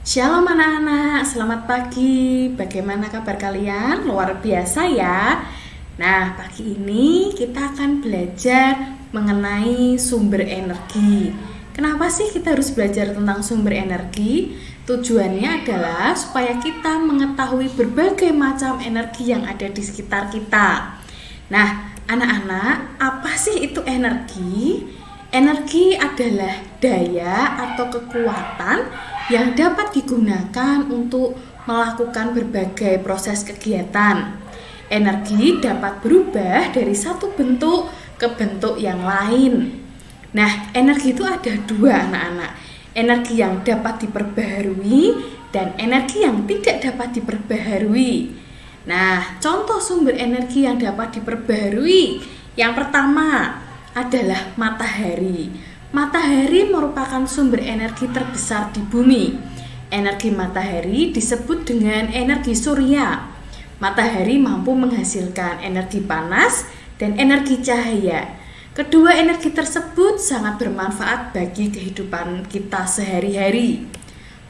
Shalom anak-anak, selamat pagi. Bagaimana kabar kalian? Luar biasa ya. Nah, pagi ini kita akan belajar mengenai sumber energi. Kenapa sih kita harus belajar tentang sumber energi? Tujuannya adalah supaya kita mengetahui berbagai macam energi yang ada di sekitar kita. Nah, anak-anak, apa sih itu energi? Energi adalah daya atau kekuatan yang dapat digunakan untuk melakukan berbagai proses kegiatan. Energi dapat berubah dari satu bentuk ke bentuk yang lain. Nah, energi itu ada dua, anak-anak. Energi yang dapat diperbaharui dan energi yang tidak dapat diperbaharui. Nah, contoh sumber energi yang dapat diperbaharui. Yang pertama adalah matahari. Matahari merupakan sumber energi terbesar di bumi. Energi matahari disebut dengan energi surya. Matahari mampu menghasilkan energi panas dan energi cahaya. Kedua energi tersebut sangat bermanfaat bagi kehidupan kita sehari-hari.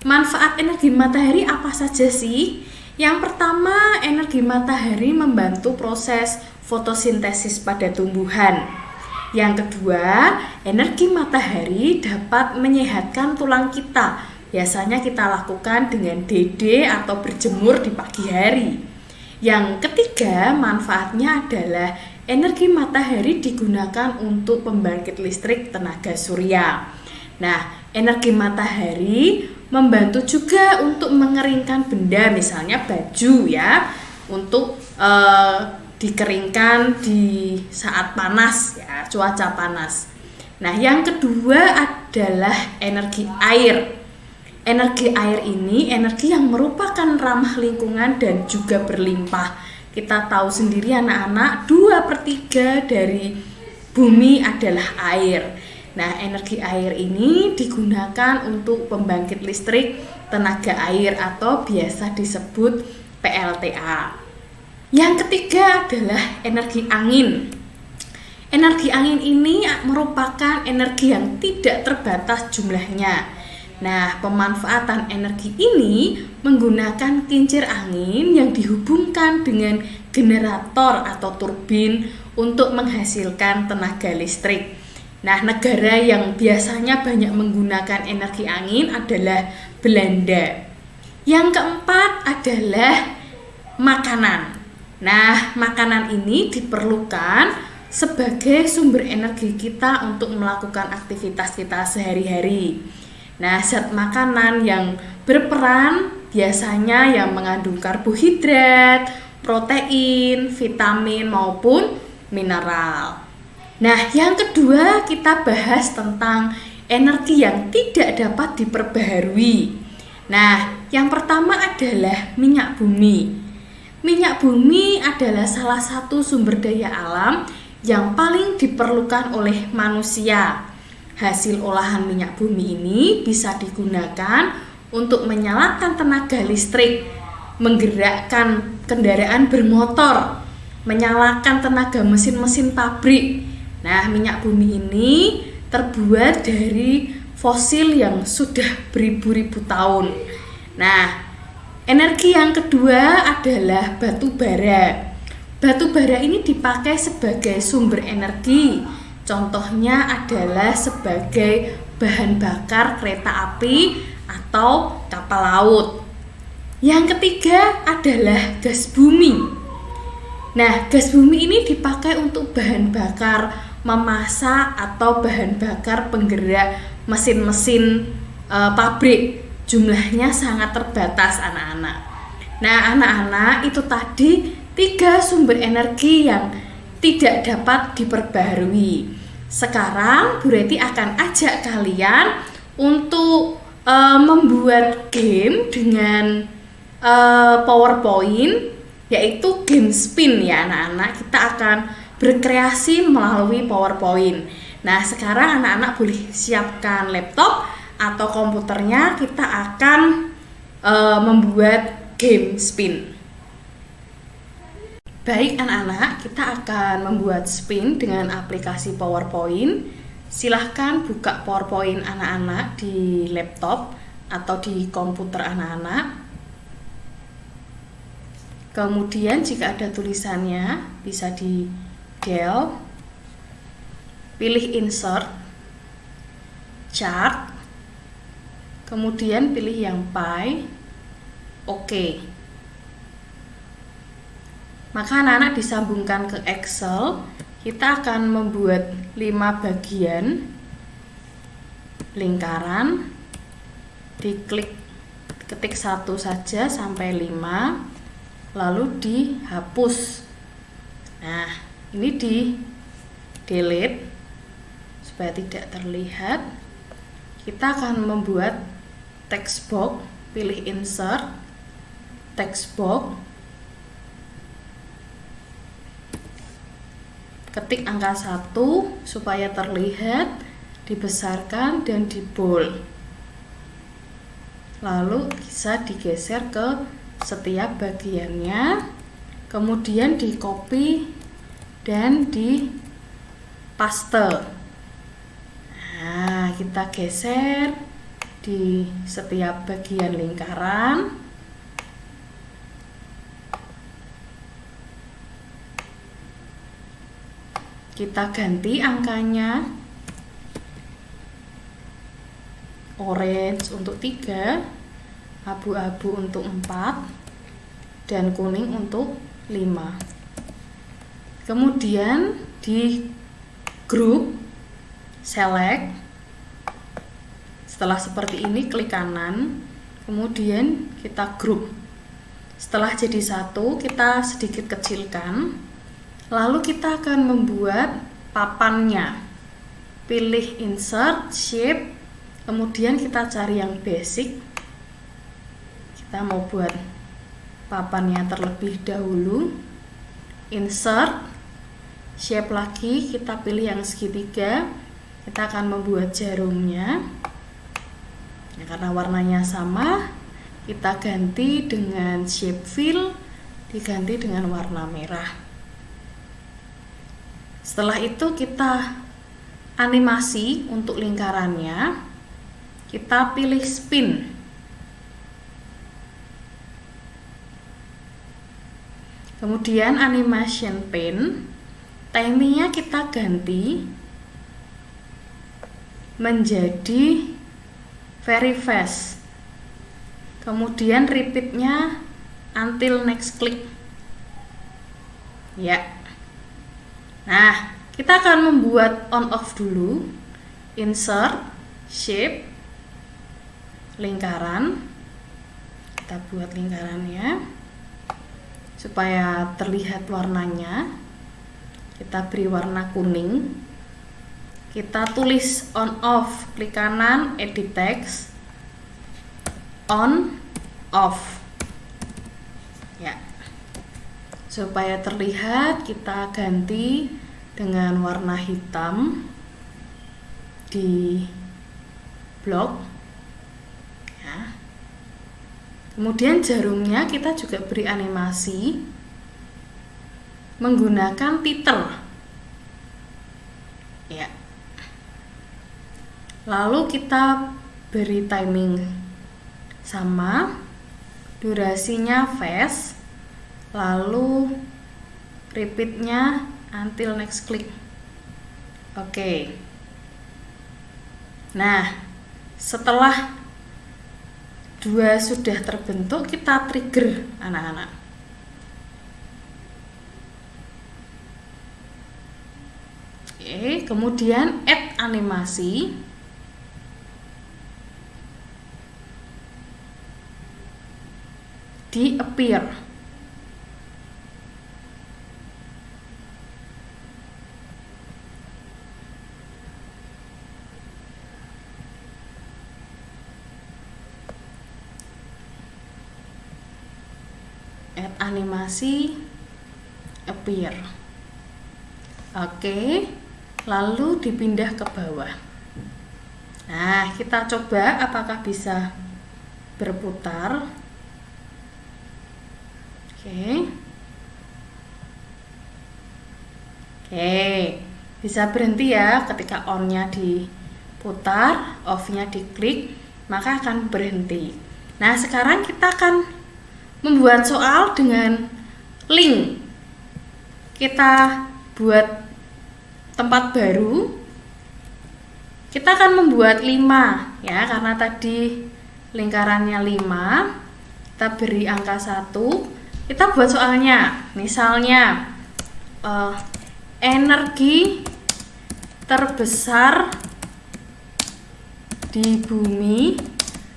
Manfaat energi matahari apa saja sih? Yang pertama, energi matahari membantu proses fotosintesis pada tumbuhan. Yang kedua, energi matahari dapat menyehatkan tulang kita. Biasanya kita lakukan dengan DD atau berjemur di pagi hari. Yang ketiga, manfaatnya adalah energi matahari digunakan untuk pembangkit listrik tenaga surya. Nah, energi matahari membantu juga untuk mengeringkan benda, misalnya baju ya, untuk dikeringkan di saat panas ya, cuaca panas. Nah, yang kedua adalah energi air. Energi air ini energi yang merupakan ramah lingkungan dan juga berlimpah. Kita tahu sendiri anak-anak, 2/3 dari bumi adalah air. Nah, energi air ini digunakan untuk pembangkit listrik tenaga air atau biasa disebut PLTA. Yang ketiga adalah energi angin. Energi angin ini merupakan energi yang tidak terbatas jumlahnya. Nah, pemanfaatan energi ini menggunakan kincir angin yang dihubungkan dengan generator atau turbin untuk menghasilkan tenaga listrik. Nah, negara yang biasanya banyak menggunakan energi angin adalah Belanda. Yang keempat adalah makanan. Nah, makanan ini diperlukan sebagai sumber energi kita untuk melakukan aktivitas kita sehari-hari. Nah, zat makanan yang berperan biasanya yang mengandung karbohidrat, protein, vitamin maupun mineral. Nah, yang kedua kita bahas tentang energi yang tidak dapat diperbaharui. Nah, yang pertama adalah minyak bumi. Minyak bumi adalah salah satu sumber daya alam yang paling diperlukan oleh manusia. Hasil olahan minyak bumi ini bisa digunakan untuk menyalakan tenaga listrik, menggerakkan kendaraan bermotor, menyalakan tenaga mesin-mesin pabrik. Nah, minyak bumi ini terbuat dari fosil yang sudah beribu-ribu tahun. Nah, energi yang kedua adalah batu bara. Batu bara ini dipakai sebagai sumber energi. Contohnya adalah sebagai bahan bakar kereta api atau kapal laut. Yang ketiga adalah gas bumi. Nah, gas bumi ini dipakai untuk bahan bakar memasak atau bahan bakar penggerak mesin-mesin pabrik. Jumlahnya sangat terbatas anak-anak. Nah, anak-anak, itu tadi 3 sumber energi yang tidak dapat diperbaharui. Sekarang Bu Reti akan ajak kalian untuk membuat game dengan PowerPoint, yaitu game spin ya anak-anak. Kita akan berkreasi melalui PowerPoint. Nah, sekarang anak-anak boleh siapkan laptop atau komputernya. Kita akan membuat game spin. Baik anak-anak, kita akan membuat spin dengan aplikasi PowerPoint. Silahkan buka PowerPoint anak-anak di laptop atau di komputer anak-anak. Kemudian jika ada tulisannya bisa di del, pilih insert, chart, kemudian pilih yang pie, oke. Maka anak-anak disambungkan ke Excel. Kita akan membuat 5 bagian lingkaran, diklik, ketik 1 saja sampai 5, lalu dihapus. Nah, ini di delete supaya tidak terlihat. Kita akan membuat text box, pilih insert, text box, ketik angka 1 supaya terlihat, dibesarkan dan di bold. Lalu bisa digeser ke setiap bagiannya, kemudian di copy dan di paste. Nah, kita geser di setiap bagian lingkaran. Kita ganti angkanya, orange untuk 3, abu-abu untuk 4, dan kuning untuk 5. Kemudian di grup, select. Setelah seperti ini klik kanan, kemudian kita grup. Setelah jadi satu, kita sedikit kecilkan. Lalu kita akan membuat papannya. Pilih insert, shape, kemudian kita cari yang basic. Kita mau buat papannya terlebih dahulu. Insert, shape lagi, kita pilih yang segitiga. Kita akan membuat jarumnya. Nah, karena warnanya sama, kita ganti dengan shape fill, diganti dengan warna merah. Setelah itu kita animasi untuk lingkarannya. Kita pilih spin. Kemudian animation pane, timingnya kita ganti menjadi very fast. Kemudian repeatnya until next click. Ya. Nah, kita akan membuat on off dulu. Insert, shape, lingkaran. Kita buat lingkarannya supaya terlihat warnanya. Kita beri warna kuning. Kita tulis on off, klik kanan, edit text, on off. Ya. Supaya terlihat, kita ganti dengan warna hitam di blok. Ya. Kemudian jarumnya kita juga beri animasi menggunakan titer. Ya. Lalu kita beri timing sama, durasinya fast. Lalu repeatnya until next click. Oke. Nah, setelah 2 sudah terbentuk, kita trigger anak-anak. Oke, kemudian add animasi. Di appear. Add animasi appear. Oke, lalu dipindah ke bawah. Nah, kita coba apakah bisa berputar. Oke. Bisa berhenti ya ketika on-nya diputar, off-nya diklik. maka akan berhenti. Nah, sekarang kita akan membuat soal dengan link. Kita buat tempat baru. Kita akan membuat 5 ya, karena tadi lingkarannya 5. Kita beri angka 1. Kita buat soalnya. Misalnya energi terbesar di bumi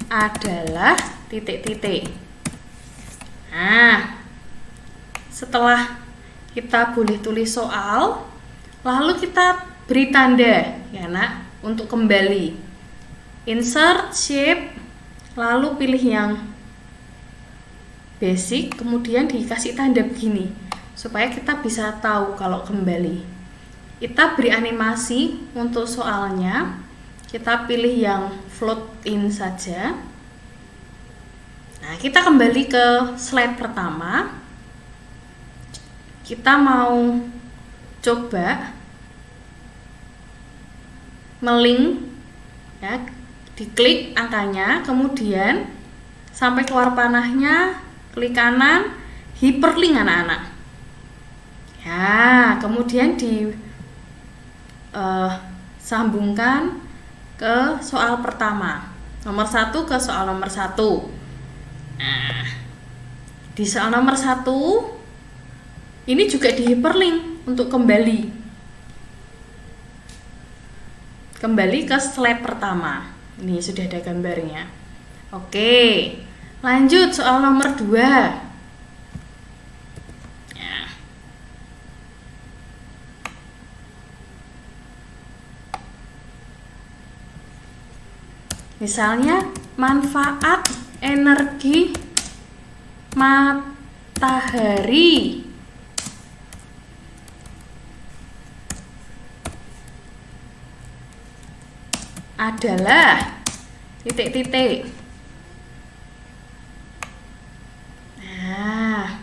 adalah titik-titik. Nah, setelah kita boleh tulis soal, lalu kita beri tanda ya nak untuk kembali. Insert shape, lalu pilih yang basic, kemudian dikasih tanda begini supaya kita bisa tahu kalau kembali. Kita beri animasi untuk soalnya. Kita pilih yang float in saja. Nah, kita kembali ke slide pertama. Kita mau coba melink ya, diklik angkanya, kemudian sampai keluar panahnya, klik kanan, hyperlink anak-anak. Ya, kemudian sambungkan ke soal pertama, nomor 1 ke soal nomor 1. Nah, di soal nomor 1 ini juga di hyperlink untuk kembali ke slide pertama. Ini sudah ada gambarnya. Oke, lanjut soal nomor 2. Misalnya manfaat energi matahari adalah titik-titik. Nah,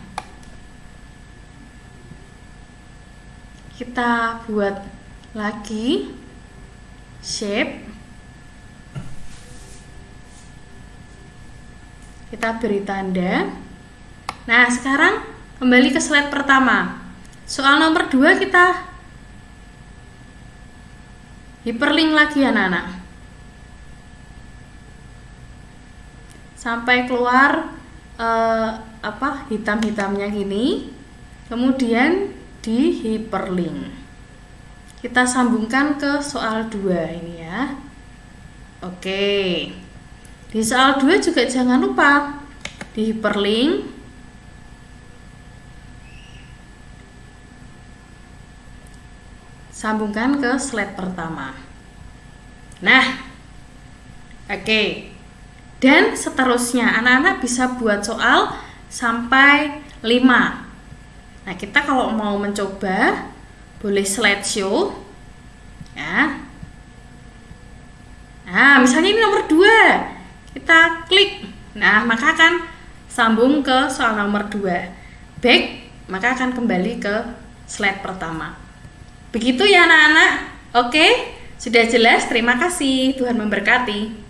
kita buat lagi shape. Kita beri tanda. Nah, sekarang kembali ke slide pertama. Soal nomor 2 kita hyperlink lagi anak-anak. Sampai keluar hitam-hitamnya gini. Kemudian di hyperlink. Kita sambungkan ke soal 2 ini ya. Oke. Di soal 2 juga jangan lupa di hyperlink. Sambungkan ke slide pertama. Nah, oke. Dan seterusnya, anak-anak bisa buat soal sampai 5. Nah, kita kalau mau mencoba boleh slideshow ya. Nah, misalnya ini nomor 2. Kita klik, nah maka akan sambung ke soal nomor 2. Back, maka akan kembali ke slide pertama. Begitu ya anak-anak. Oke, sudah jelas. Terima kasih. Tuhan memberkati.